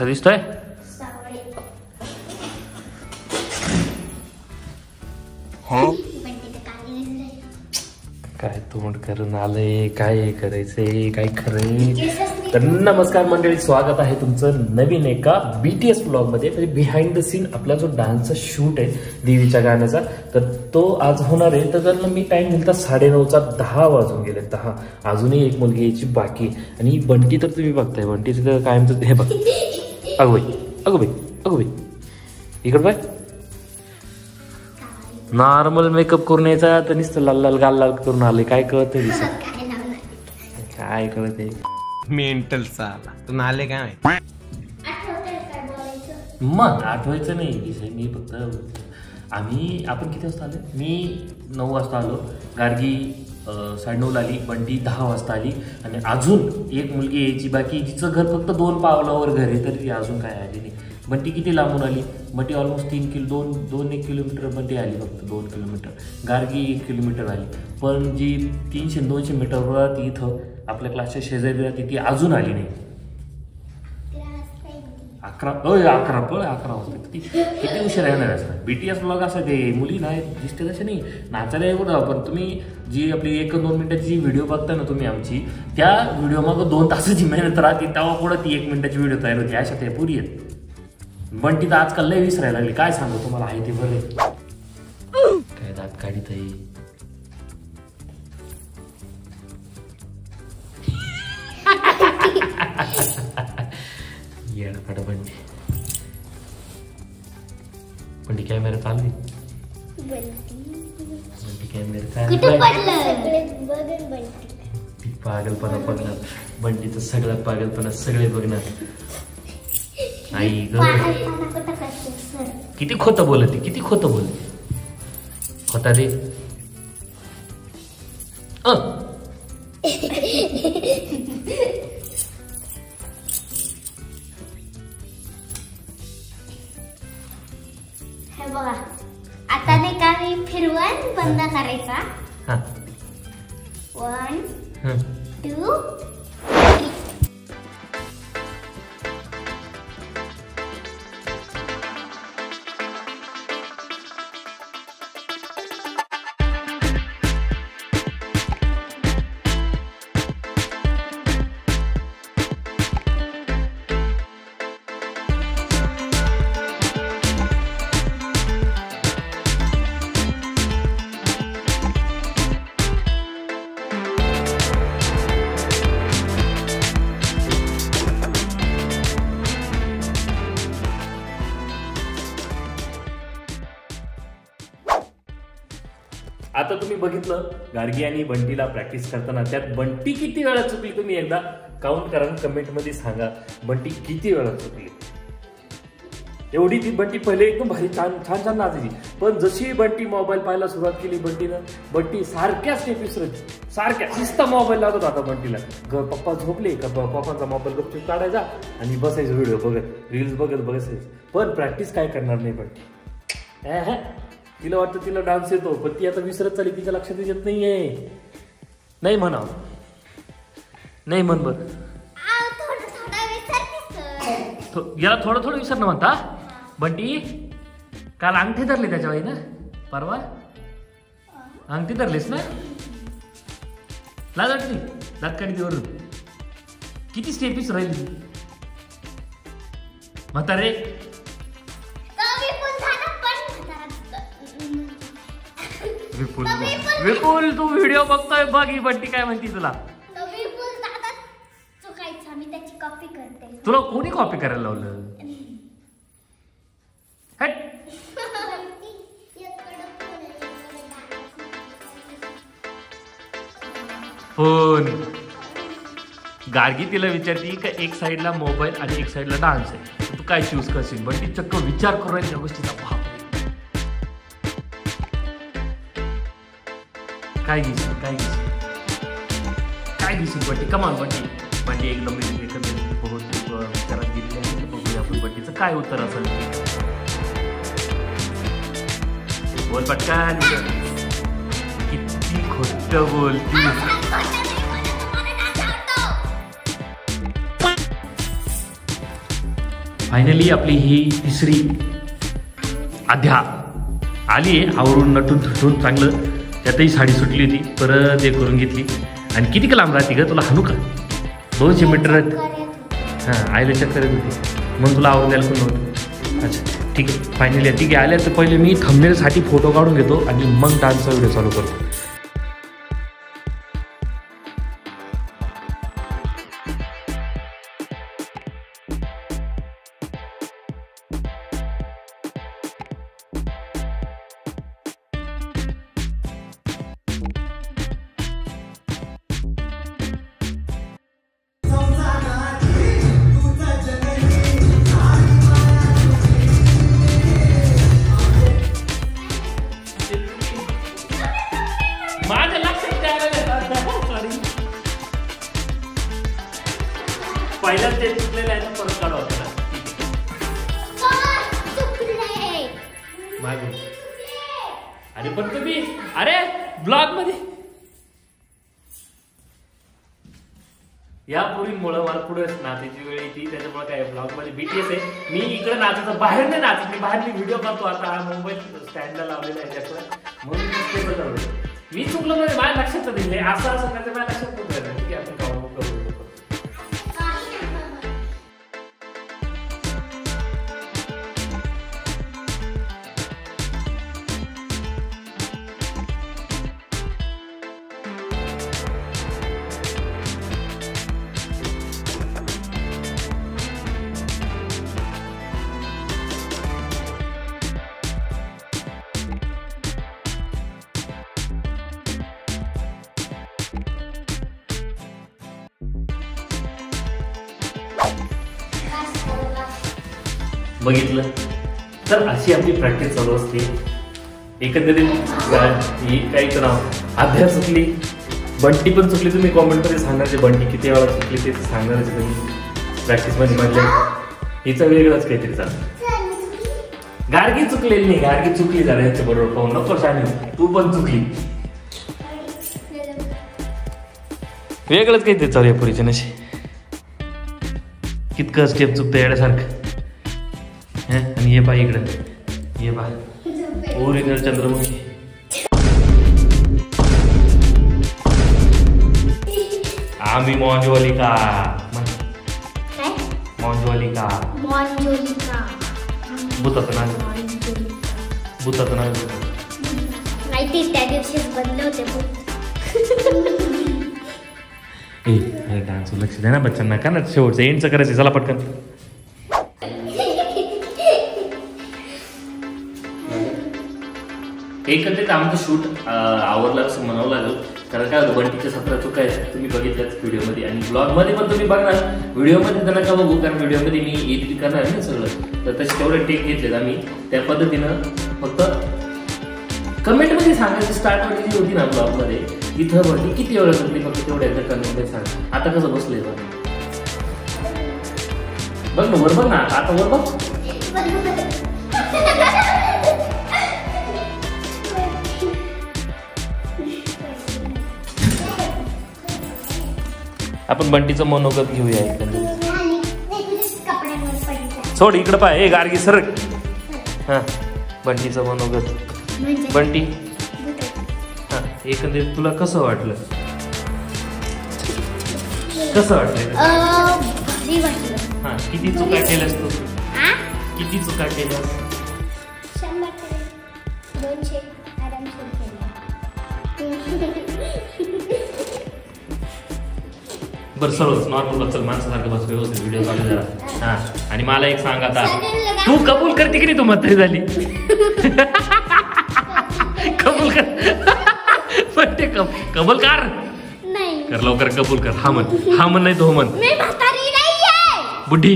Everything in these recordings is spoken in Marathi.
कसा दिसतोय? काय तोंड करून आलंय, काय करायचंय, काय खरंय. तर नमस्कार मंडळी, स्वागत आहे तुमचं नवीन एका BTS ब्लॉग मध्ये. तर बिहाइंड द सीन आपला जो डान्सचा शूट आहे देवीच्या गाण्याचा, तर तो आज होणार आहे. तर त्यांना मी टाइम दिलता 9:30चा, 10 वाजून गेले. 10 अजूनही एक मुलगी यायची बाकी. आणि बंटी तर तुम्ही बघताय, बंटीचं तर कायमचं हे बघ. अगो बाई, अगो बाई, अगो बाई, इकडं बाय. नॉर्मल मेकअप करून यायचा तर नुसतं लाल लाल गाल लाल करून आले. काय कळतंय दिसत, काय कळतंय. मेंटल साला तू नाले काय मग आठवायचं नाही विषय. मी फक्त आपण किती वाजता आलो? मी 9 वाजता आलो. गार्गी 9:30 आली. बंटी 10 वाजता आली. आणि अजून एक मुलगी यायची बाकी, जिचं घर फक्त 2 पावलावर घर आहे, तरी अजून काय आली नाही. बंटी किती लांबून आली? बंटी ऑलमोस्ट 1 किलोमीटर बंटी आली, फक्त 2 किलोमीटर. गार्गी 1 किलोमीटर आली. पण जी 300-200 मीटरवर ती इथं आपल्या क्लासच्या शेजारी राहते, ती अजून आली नाही. 11 वाजता. किती उशीर येणार असं? BTS ब्लॉग असं ते मुली नाही दिसते तसे नाही, नाचायला एवढं. पण तुम्ही जी आपली 1-2 मिनिटाची जी व्हिडिओ बघता ना तुम्ही आमची, त्या व्हिडिओ मग 2 तासाची मेहनत राहते, तेव्हा पुढे ती 1 मिनिटाची व्हिडिओ तयार होती. अशा त्या पुरी आहेत. बंटी तर आजकाल लय विसरायला लागली. काय सांगू तुम्हाला, आहे ते बरे. काय दात काढीत आहे. येडफाट बंटी. बंटी कॅमेरा चालू. बंटी कॅमेरा ती पागलपणा बघणार. बंटीचं सगळं पागलपणा सगळे बघणार. आई ग, किती खोटं बोलते, किती खोटं बोलते. खोटा रे. हे बघा, आता नाही का मी फिरवून बंद करायचा. 1 2 आता तुम्ही बघितलं गार्गी आणि बंटीला प्रॅक्टिस करताना. त्यात बंटी किती वेळा चुकली तुम्ही एकदा काउंट करा, कमेंट मध्ये सांगा. बंटी किती वेळा चुकली. एवढी ती बंटी पहिले एकदम भारी छान छान नाचायची, पण जशी बंटी मोबाईल पाहायला सुरुवात केली बंटी सारख्या स्टेप विसरायची. सारख्या नुसता मोबाईल लागत होता बंटीला. पप्पा झोपले का पप्पांचा मोबाईल गपचूप काढायचा आणि बसायचं व्हिडिओ बघत, रील्स बघत बसायचं. पण प्रॅक्टिस काय करणार नाही बंटी. तिला वाटतं तिला डान्स येतो, पण ती आता विसरत चालली. तिच्या लक्षात येत नाहीये. नाही म्हणा, नाही म्हण बर. याला थोडं थोडं विसरणं म्हणता. बंटी काल अंगठी धरली त्याच्या बाई ना, परवा अंगठी धरलीस ना. लाज वाटली, दात काढी वरून. किती स्टेपीस राहिली म्हातारे. विपुल तू व्हिडिओ बघतोय बघ, ही बंटी काय म्हणती तुला. तुला कोणी कॉपी करायला लावलं? फोन. गार्गी तिला विचारती का एक साईडला मोबाईल आणि एक साईडला डान्स आहे, तू काय चूज करशील? बंटी चक्क विचार करू राहील त्या गोष्टीचा. बाप काय घेशील, काय घेशील, काय घेशील बंटी? कमाल बंटी. बंटी एकदम विचारात गेली. बघूया आपण बंटीचं काय उत्तर असेल. बोल पटकन. किती खोटं बोलती. फायनली आपली ही तिसरी अध्या आली आहे आवरून नटून थटून चांगलं. त्यातही साडी सुटली होती परत हे करून घेतली. आणि किती लांब राहते ग तुला हाणू का? 200 मीटर. हां आईला चक्कर येत होती म्हणून तुला आवरून द्यायला पण नव्हतं. अच्छा ठीक आहे फायनली ठीक आहे. आल्या तर पहिले मी थंबनेलसाठी फोटो काढून घेतो आणि मग डान्सचा व्हिडिओ चालू करतो. माझ्या लक्षात पहिल्या ते चुकलेलं आहे परत काढू आपल्याला. अरे पण तुम्ही अरे ब्लॉग मध्ये या पोरींमुळे मला पुढे नाचायची वेळ येते त्याच्यामुळे काय ब्लॉग मध्ये BTS आहे. मी इकडे नाचतो बाहेर नाही नाचत. मी बाहेर मी व्हिडिओ करतो. आता हा मोबाईल स्टँडला लावलेला आहे त्याच्याकडे म्हणून मी चुकलं म्हणजे माझ्या लक्षात दिले असं असं करते माझ्या लक्षात खूप राहिलं. ठीक आहे आपण करू. बघितलं तर अशी आपली प्रॅक्टिस चालू असते. एकंदरीत ही काही तर अभ्यास चुकली बंटी पण चुकली. तुम्ही कॉमेंटमध्ये सांगायचे बंटी किती वेळा चुकली ते सांगणारच तुम्ही प्रॅक्टिसमध्ये म्हटलं. हिचं वेगळंच काहीतरी चालतं. गार्गी चुकलेली नाही गार्गी चुकली जरा याच्या बरोबर पाहून नको शानी तू पण चुकली. वेगळंच काहीतरी चालू आहे पुरीच्या नशी. कितकं स्टेप चुकतं येण्यासारखं. आणि ये पा इकडं ये पा ओरिजिनल चंद्रमुखी. आम्ही मॉन्जोलिका मॉन्जोलिका भूताचं नाव माहिती त्या दिवशीच बनले होते. डान्स लक्ष द्या ना बच्चांना का ना शेवटचं एंडचं करायचं. चला पटकन. एकंदरीत आमचं शूट आवडलं असं म्हणावं लागेल. कारण काय होतं बंटीच्या 17 चुका आहेत तुम्ही बघितल्याच व्हिडिओमध्ये आणि ब्लॉगमध्ये पण तुम्ही बघणार. व्हिडिओमध्ये त्यांना का बघू कारण व्हिडिओमध्ये मी एडिट करणार आहे ना सगळं. तर तसे तेवढे टेक घेतलेत आम्ही त्या पद्धतीनं. फक्त कमेंटमध्ये सांगायची स्टार्टमध्ये जी होती ना ब्लॉगमध्ये तिथं बंटी किती वेळा चुकली फक्त तेवढ्या एकदा कमेंटमध्ये सांग. आता कसं बसलंय बघ ना वर बघ ना आता वर बघ. आपण बंटीचं मनोगत घेऊया एकंदरीत. सोड इकडं पाय हे गार्गी सरक. हा बंटीचं मनोगत. बंटी हा एकंदरीत तुला कसं वाटलं? कसं वाटलं? हा किती चुका केल्यास तू? किती चुका केल्यास? 200 बरं सर्वच नॉर्मल बस. चल माणसासारखं बस व्यवस्थित व्हिडिओ चालू जरा. हा आणि मला एक सांग आता तू कबूल करते की नाही? तू म्हातारी झाली कबूल कर पण ते कबूल कर नाही कर लवकर कबूल कर. हा म्हण नाही तो म्हण. बुढी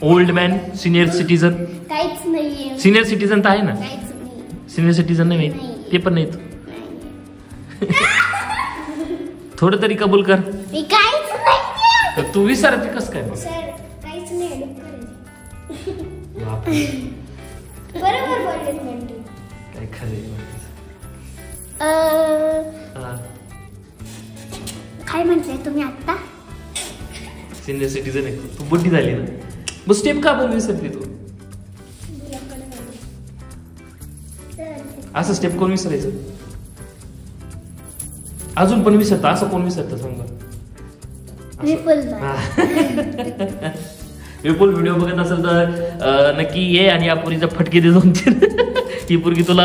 ओल्ड मॅन सिनियर सिटीजन काहीच नाहीये. सिनियर सिटीजन तर आहे ना. काहीच नाही. सिनियर सिटीजन नाही माहिती ते पण नाही तू. थोडं तरी कबूल कर. मी काहीच नाही. तू विसरते कस काय? सर काहीच नाही. बरोबर बोललेत म्हणते. काय खरे काय म्हटलंय तुम्ही आता? सिनियर सिटीजन आहे तू. बुद्धी झाली ना मग स्टेप का पण विसरली तू? असं स्टेप कोण विसरायचं? अजून पण विसरतं, असं कोण विसरतं सांग बरं? विपुल व्हिडिओ बघत असेल तर नक्की ये आणि या पोरीचा फटके दे 2-3. ही पोरगी तुला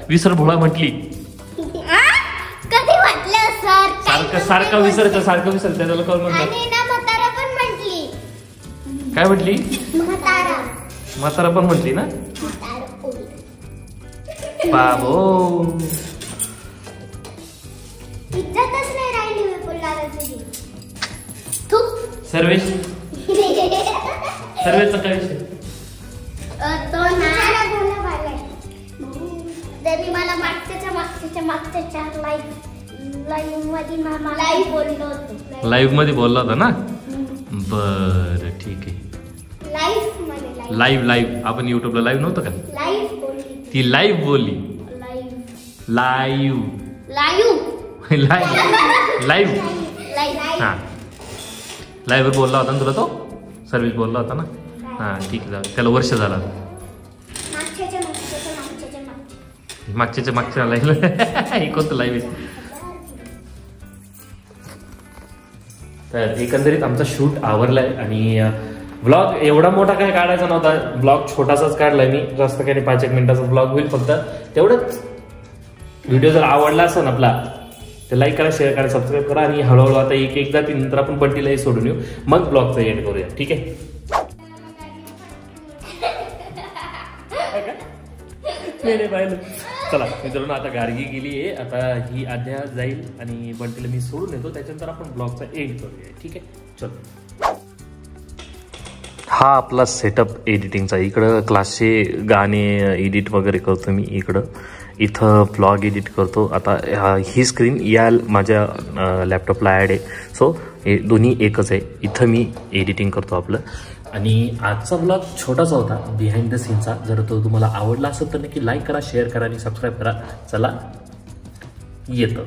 विसर भोळा म्हटली. कधी म्हटलं सर? सारखं विसरतं त्याला कोण म्हणतात? आणि ना म्हातारा पण म्हटली. काय म्हटली? म्हातारा पण म्हटली ना. बाबो इज्जतच नाही राहिली विपुलला तुझी. तू सर्वेचा काय विषय? तो ना त्यांनी मला मागच्या लाईव्ह मध्ये लाईव्ह मध्ये बोलला होता ना. बर ठीक आहे. लाईव्ह आपण युट्यूबला लाईव्ह नव्हतं का? ती लाईव्ह बोलली. लाईव्ह हा लाईव्ह बोलला होता ना तुला तो. सर्विस बोलला होता ना. हा ठीक आहे. त्याला वर्ष झाला. मागच्या लाईव्ह हे कोणतं लाईव्ह आहे? तर एकंदरीत आमचा शूट आवरलाय आणि ब्लॉग एवढा मोठा काय काढायचा नव्हता. ब्लॉग छोटासाच काढलाय मी. जास्त काही 5-1 मिनिटाचा ब्लॉग होईल फक्त तेवढंच. व्हिडिओ जर आवडला असेल आपला तर लाईक करा, शेअर करा, सबस्क्राईब करा आणि हळूहळू आता एक जाती नंतर आपण बंटीलाही सोडून येऊ. मग ब्लॉगचा एंड करूया. ठीक आहे. चला मित्रांनो आता गार्गी गेली आहे. आता ही आद्या जाईल आणि बंटीला मी सोडून येतो. त्याच्यानंतर आपण ब्लॉगचा एंड करूया. ठीक आहे. चल. हा आपला सेटअप एडिटिंगचा. इकडं क्लासचे गाणे एडिट वगैरे करतो मी. इथं ब्लॉग एडिट करतो. आता ही स्क्रीन या माझ्या लॅपटॉपला ॲड आहे. सो हे दोन्ही एकच आहे. इथं मी एडिटिंग करतो आपलं. आणि आजचा ब्लॉग छोटासा होता बिहाइंड द सीनचा. जर तो तुम्हाला आवडला असेल तर नक्की लाईक करा, शेअर करा आणि सबस्क्राईब करा. चला येतं.